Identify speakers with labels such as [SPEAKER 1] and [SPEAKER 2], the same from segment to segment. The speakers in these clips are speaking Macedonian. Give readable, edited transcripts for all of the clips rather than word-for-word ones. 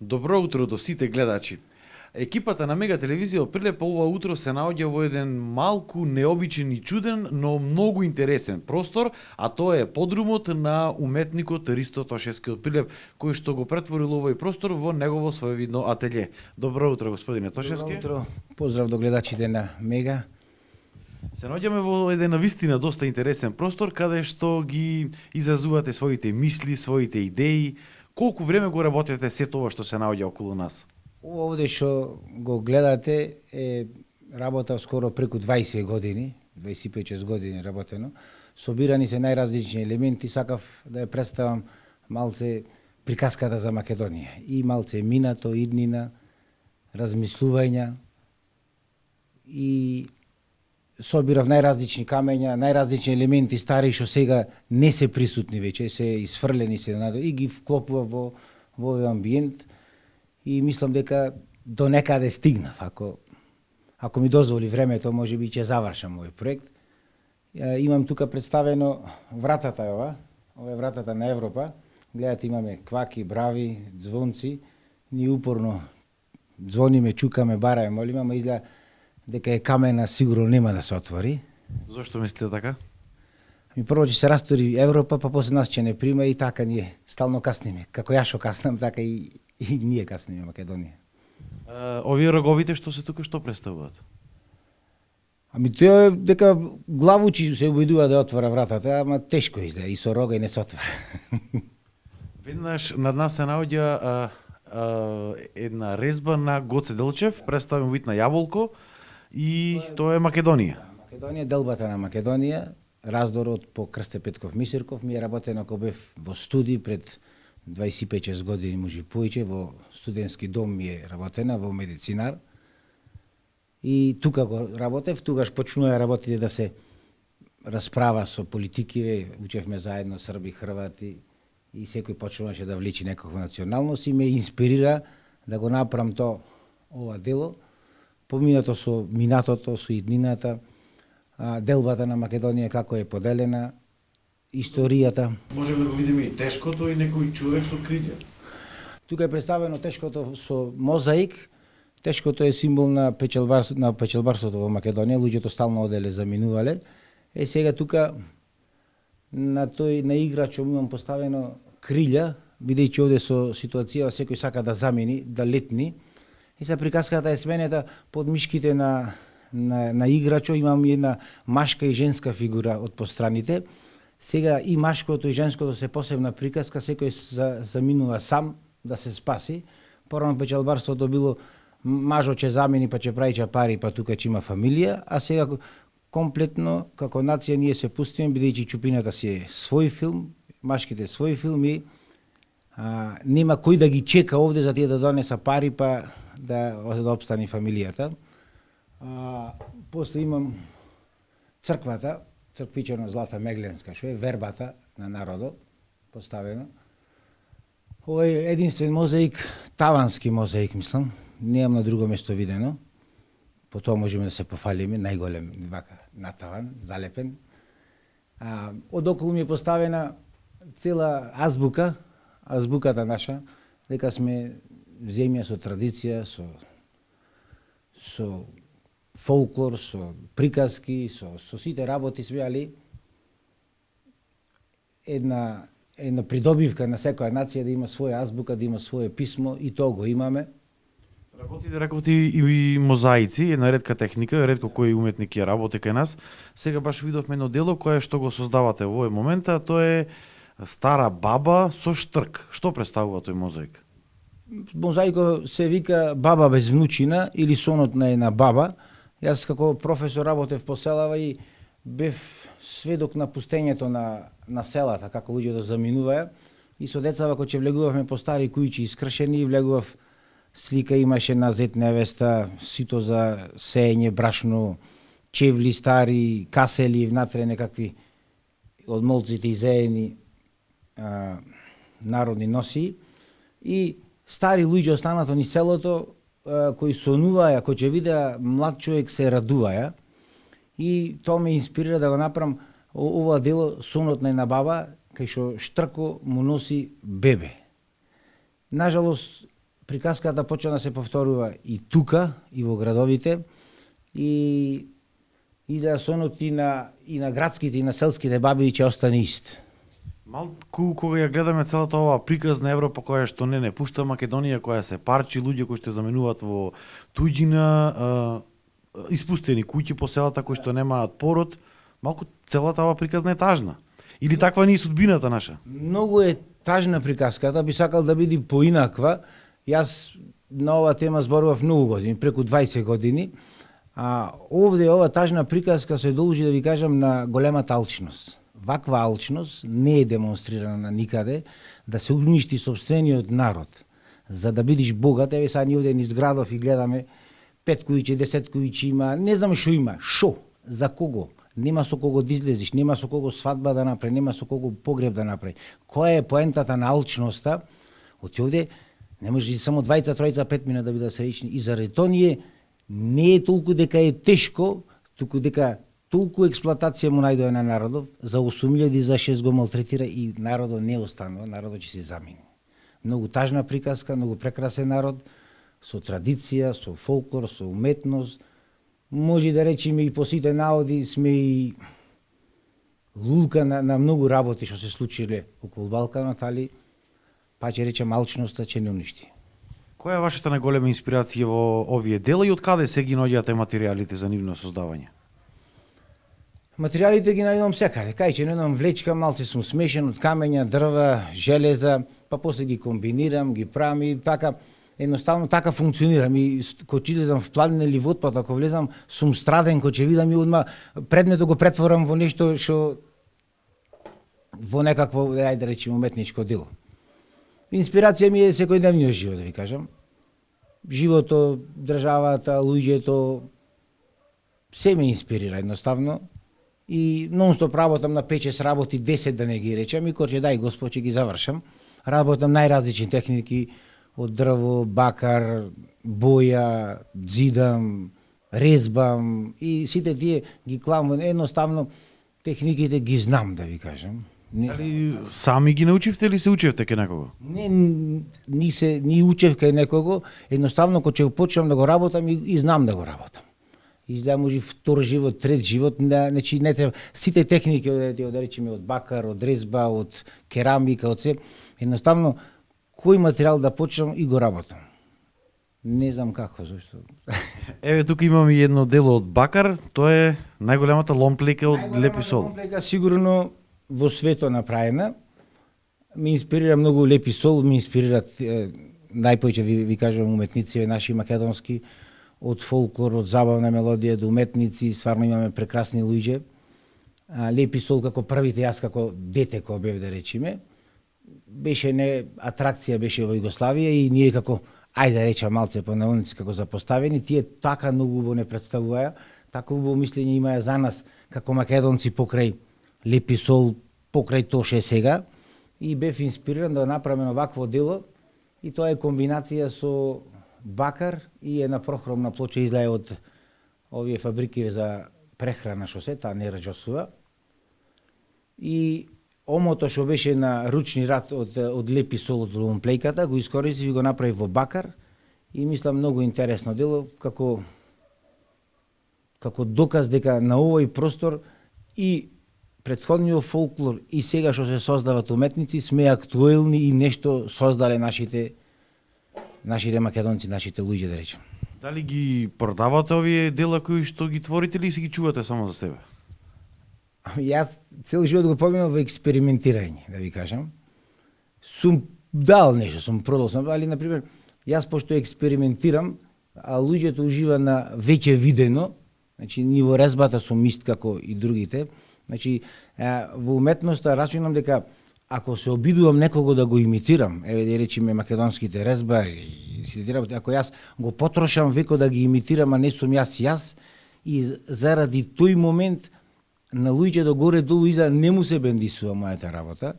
[SPEAKER 1] Добро утро до сите гледачи. Екипата на Мега телевизија од Прилеп ова утро се наоѓа во еден малку необичен и чуден, но многу интересен простор, а тоа е подрумот на уметникот Ристо Тошевски од Прилеп, кој што го претворил овој простор во негово своевидно ателје. Добро утро, господине Тошевски.
[SPEAKER 2] Добро утро. Поздрав до гледачите на Мега.
[SPEAKER 1] Се наоѓаме во еден навистина доста интересен простор, каде што ги изразувате своите мисли, своите идеи. Колку време го работите сето ова што се наоѓа околу нас?
[SPEAKER 2] Ова овде што го гледате е работа скоро преку 20 години, 25 години работено. Собирани се најразлични елементи, сакав да ја представам малце приказката за Македонија. И малце минато, иднина, размислувања и собирав најразлични камења, најразлични елементи стари што сега не се присутни веќе, се изфрлени се надо и ги вклопував во овој амбиент и мислам дека до некаде стигнав. Ако ми дозволи времето, можеби ќе завршам овој проект. Имам тука представено вратата е ова е вратата на Европа. Гледате, имаме кваки, брави, звонци. Ние упорно звониме, чукаме, бараме, молиме, ама изгледа дека е камена, сигурно нема да се отвори.
[SPEAKER 1] Зошто мислите така?
[SPEAKER 2] Прво ќе се растори Европа, па после нас ќе не прима и така ние стално касниме. Како ја што каснам, така и ние касниме Македонија.
[SPEAKER 1] Овие роговите што се тука што представуваат?
[SPEAKER 2] Тоа е дека главучи се обидува да отвора вратата, ама тешко изгледа и со рога и не се отвора.
[SPEAKER 1] Веднаш над нас се наоѓа една резба на Гоце Делчев, представен вид на јаболко, и тоа е Македонија.
[SPEAKER 2] Македонија, делбата на Македонија, раздорот по Крсте Петков Мисирков, ми е работено ако бев во студии пред 25 години, може повеќе, во студентски дом ми е работена, во медицинар. И тука го работев, тогаш почнува работите да се расправа со политики, учевме заедно Срби, Хрвати, и секој почнуваше да вличи некаква националност и ме инспирира да го направам ова дело, поминато со минатото, со иднината, делбата на Македонија како е поделена, историјата.
[SPEAKER 1] Можеме да го видиме и тешкото и некој човек со крилја.
[SPEAKER 2] Тука е представено тешкото со мозаик. Тешкото е символ на печелбарството во Македонија, луѓето стално оделе, заминувале. Сега тука на играчот имам поставено крилја, бидејќи овде со ситуација секој сака да замини, да летни. И се приказката е сменета под мишките на играчот, имам една машка и женска фигура од постраните. Сега и машкото и женското се посебна приказка, секој заминува сам да се спаси. Порано печелбарството било мажот ќе замини па ќе прави пари, па тука ќе има фамилија, а сега комплетно како нација ние се пустиме, бидејќи чупината си е свој филм, машките свој филм и нема кој да ги чека овде за тие да донеса пари па да опстани фамилијата. После имам црквата, црквичено Злата Мегленска, што е вербата на народот поставено. Ова е единствен мозаик, тавански мозаик, мислам. Немам на друго место видено. По тоа можеме да се пофалиме, најголем вака на таван, залепен. Одоколу ми е поставена цела азбука, азбуката наша, дека сме земја со традиција, со фолклор, со приказки, со сите работи сме, али една придобивка на секоја нација да има своја азбука, да има свое писмо и тоа го имаме.
[SPEAKER 1] Раковте и мозаици, една ретка техника, ретко кој уметник ја работи кај нас. Сега баш видовме едно дело кое што го создавате во овој момент, а тоа е стара баба со штрк. Што представува тој мозаик?
[SPEAKER 2] Мозаико се вика баба без внучина или сонот на една баба. Јас како професор работев по селава и бев сведок на пустењето на селата, како луѓето заминуваја. И со децава кога ќе влегувавме по стари кујчи искршени, влегував слика имаше на зет невеста, сито за сеење, брашно, чевли стари, касели, внатре некакви од молците изеени народни носи. И стари луѓе останато ни селото, кои сонуваја, кои ќе видеа млад човек се радуваја. И тоа ме инспирира да го направам ова дело сонот на една баба, кај што штрко му носи бебе. Нажалост, приказката почна да се повторува и тука, и во градовите, и сонот и на градските и на селските баби ќе остане ист.
[SPEAKER 1] Малку кога ја гледаме целата оваа приказна Европа која што не пушта Македонија, која се парчи, луѓе кои што заминуваат во туѓина, испустени куќи по селата кои што немаат пород, малку целата оваа приказна е тажна. Или таква ни е судбината наша?
[SPEAKER 2] Многу е тажна приказката, би сакал да биде поинаква. Јас на оваа тема зборував многу години, преку 20 години, а овде ова тажна приказка се должи да ви кажам на големата алчност. Ваква алчност не е демонстрирана никаде, да се уништи сопствениот народ. За да бидеш богат, еве сега ние низ градов и гледаме 5 кујче, 10 кујче има, не знам што има, шо, за кого? Нема со кого да излезеш, нема со кого свадба да направи, нема со кого погреб да направи. Која е поентата на алчноста? Оти овде не може и само 2, 3, 5 мина да бидат среќни. И заради тоа не е толку дека е тешко, туку дека толку експлоатација му најдоа на народов, за 8.000 за 6 го малтретира и народот не останува, народот ќе се замине. Многу тажна приказка, многу прекрасен народ, со традиција, со фолклор, со уметност. Може да речеме и по сите наоди сме и лулка на многу работи што се случиле околу Балканот, али па ќе речем алчноста ќе не уништи.
[SPEAKER 1] Која е вашата најголема инспирација во овие дела и од каде се ги наоѓате материјалите за нивно создавање?
[SPEAKER 2] Материјалите ги најдам секаде. Кај ќе најдам влечка, малце сум смешен од камења, дрва, железа, па после ги комбинирам, ги правам и така. Едноставно така функционирам и кога ќе излезам в планина или во отпад, ако влезам, сум страден, кога ќе видам и одма предметот го претворам во нешто што во некакво, ајде да речеме, уметничко дело. Инспирација ми е секојдневниот живот, да ви кажам. Животот, државата, луѓето, се ме инспирира едноставно. И нон-стоп работам на 5-6 работи, 10 да не ги речам, и кога ќе дај Господ ќе ги завршам. Работам најразлични техники, од дрво, бакар, боја, зидам, резбам и сите тие ги клам, едноставно техниките ги знам, да ви кажам.
[SPEAKER 1] Дали сами ги научивте или се учевте кај некого?
[SPEAKER 2] Не, ни учев кај некого, едноставно кога ќе почнам да го работам и знам да го работам. И да може втор живот, трет живот, значи не треба сите техники да речеме од бакар, од резба, од керамика, од се, едноставно кој материјал да почнам и го работам. Не знам како, зашто.
[SPEAKER 1] Еве тука имам и едно дело од бакар, тоа е најголемата ломплека од лепи сол.
[SPEAKER 2] Ломплека сигурно во свето направена. Ме инспирира многу лепи сол, ме инспирират најпојќе ви кажам уметници наши македонски, од фолклор, од забавна мелодија до уметници, стварно имаме прекрасни луѓе. Лепи сол како првите, јас како дете кога бев да речеме, беше не атракција беше во Југославија и ние како ајде да речам малце по наоници како запоставени, тие така многу убаво не представуваја, така убаво мислење имаја за нас како македонци покрај лепи сол, покрај тоа ше сега, и бев инспириран да направиме овакво дело, и тоа е комбинација со бакар и една прохромна плоча издаја од овие фабрики за прехрана што се, таа не раџосува. И омото што беше на ручни рад од лепи сол од ломплејката, го искористи и го направи во бакар и мислам многу интересно дело, како доказ дека на овој простор и претходниот фолклор и сега што се создават уметници сме актуелни и нешто создале нашите македонци, нашите луѓе, да речем.
[SPEAKER 1] Дали ги продавате овие дела кои што ги творите или си ги чувате само за себе?
[SPEAKER 2] Јас цел живот го поминав во експериментирање, да ви кажам. Сум дал нешто, сум продал, али, например, јас пошто експериментирам, а луѓето ужива на веќе видено, значи, ниво резбата сум ист како и другите, значи, во уметноста рачунам дека ако се обидувам некого да го имитирам, еве да речеме македонските резбари, ако јас го потрошам веко да ги имитирам, а не сум јас, и заради тој момент на луѓето горе долу иза не му се бендисува мојата работа,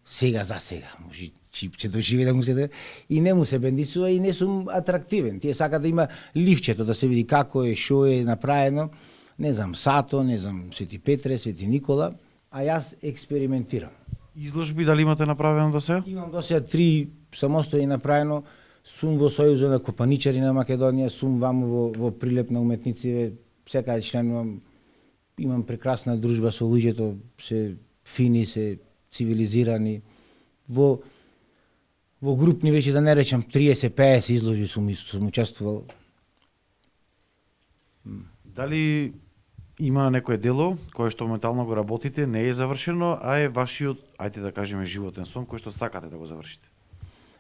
[SPEAKER 2] сега за сега, може ќе доживе да му се и не му се бендисува и не сум атрактивен. Тие сака да има ливчето да се види како е, што е направено, не знам Сато, не знам Свети Петре, Свети Никола, а јас експериментирам.
[SPEAKER 1] Изложби дали имате направено до сега?
[SPEAKER 2] Имам до сега 3 самостојно направено Сум во Сојузот на копаничари на Македонија, сум ваму во Прилеп на уметници, секаде членувам, имам прекрасна дружба со луѓето, се фини, се цивилизирани. Во групни веќе да не речам 30-50 изложби сум учествувал.
[SPEAKER 1] Дали има некое дело кое што моментално го работите, не е завршено, а е вашиот, ајде да кажеме, животен сон кој што сакате да го завршите?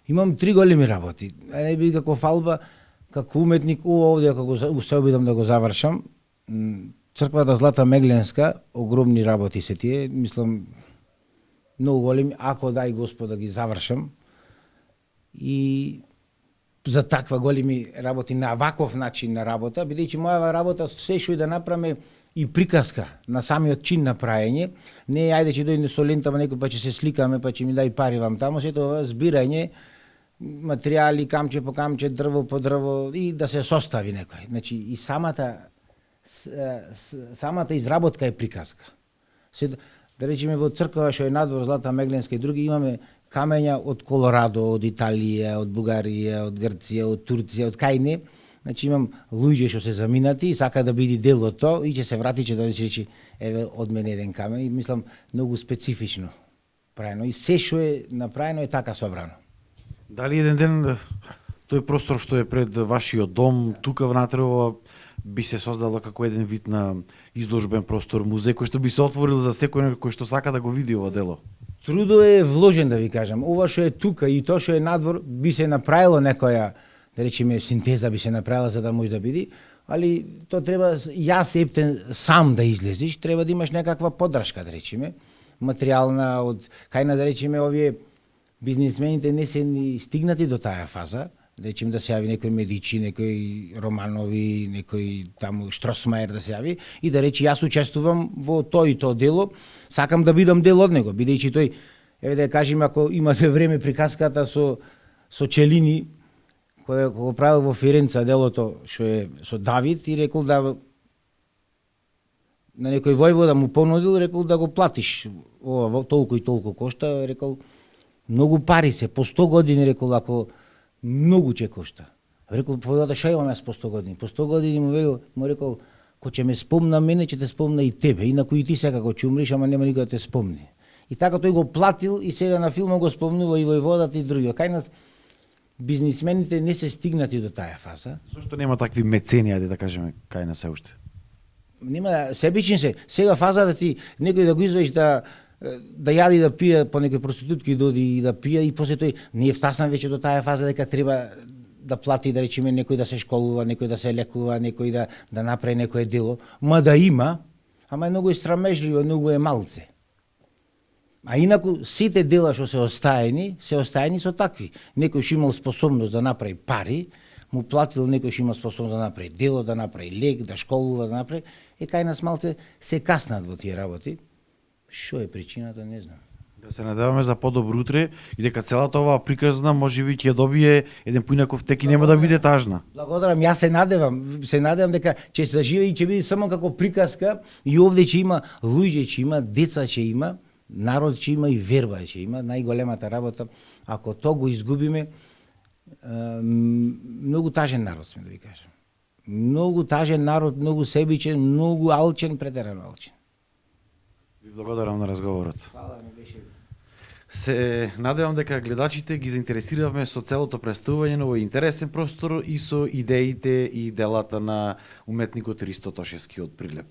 [SPEAKER 2] Имам 3 големи работи. Не би како фалба, како уметник, овде ако се обидам да го завршам, црквата Злата Мегленска, огромни работи се тие, мислам многу големи, ако дај Господ да ги завршам. И за таква големи работи на ваков начин на работа, бидејќи мојава работа се што и да направиме и приказка на самиот чин на праење, не ајде ќе дојде со лентава некој па ќе се сликаме, па ќе ми дај пари вам таму, сето ова збирање материјали, камче по камче, дрво по дрво и да се состави некој. Значи и самата изработка е приказка. Да речеме во црква што е надвор Злата Мегленска и други имаме камења од Колорадо, од Италија, од Бугарија, од Грција, од Турција, од кај не. Значи имам луѓе што се заминати и сака да биде дел од тоа и ќе се врати, ќе да рече еве од мене еден камен и мислам многу специфично праено и се што е направено е така собрано.
[SPEAKER 1] Дали еден ден тој простор што е пред вашиот дом, тука внатре би се создало како еден вид на изложбен простор, музеј кој што би се отворил за секој кој што сака да го види ова дело?
[SPEAKER 2] Трудо е вложен, да ви кажам. Ова што е тука и тоа што е надвор би се направило некоја, да речеме, синтеза би се направила за да може да биде, али тоа треба јас ептен сам да излезеш, треба да имаш некаква поддршка, да речеме, материјална од кај да речеме овие бизнисмените не се ни стигнати до таа фаза, да речеме да се јави некој Медичи, некој Романови, некој таму Штросмаер да се јави и да рече јас учествувам во тоа и тоа дело, сакам да бидам дел од него, бидејќи тој, еве да кажеме, ако имате време приказката со Челини, кој го правил во Фиренца делото што е со Давид и рекол да на некој војвода му понудил, рекол да го платиш, ова толку и толку кошта, рекол многу пари се, по 100 години, рекол, ако многу ќе кошта. Рекол, војвода, што имам јас по 100 години? По 100 години му рекол, кој ќе ме спомна мене, ќе те спомна и тебе, инаку и ти секако ќе умреш, ама нема никој да те спомни. И така тој го платил и сега на филмот го спомнува и војводата и други. Кај нас бизнисмените не се стигнати до таа фаза.
[SPEAKER 1] Зошто нема такви мецени, ајде да кажеме, кај нас се уште?
[SPEAKER 2] Нема, себични се. Сега фаза да ти некој да го извадиш да јади да пие по некои проститутки доди и да пие и после тој не е втаснат веќе до таа фаза дека треба да плати, да речеме, некој да се школува, некој да се лекува, некој да направи некое дело, ма да има, ама е многу страмежливо, многу е малце. А инаку сите дела што се остаени со такви. Некој што имал способност да направи пари, му платил некој што има способност да направи дело, да направи лек, да школува, да направи, кај нас малце се каснат во тие работи. Што е причината, не знам.
[SPEAKER 1] Да се надеваме за подобро утре и дека целата оваа приказна можеби ќе добие еден поинаков тек и нема да биде тажна.
[SPEAKER 2] Благодарам, јас се надевам дека ќе се заживее и ќе биде само како приказка и овде ќе има луѓе, ќе има деца, ќе има народ, ќе има и верба, ќе има најголемата работа. Ако тоа го изгубиме, многу тажен народ сме, да ви кажам. Многу тажен народ, многу себичен, многу алчен, претерано алчен.
[SPEAKER 1] Ви благодарам на разговорот.
[SPEAKER 2] Фала, ми беше.
[SPEAKER 1] Се надевам дека гледачите ги заинтересиравме со целото представување на овој интересен простор и со идеите и делата на уметникот Ристо Тошевски од Прилеп.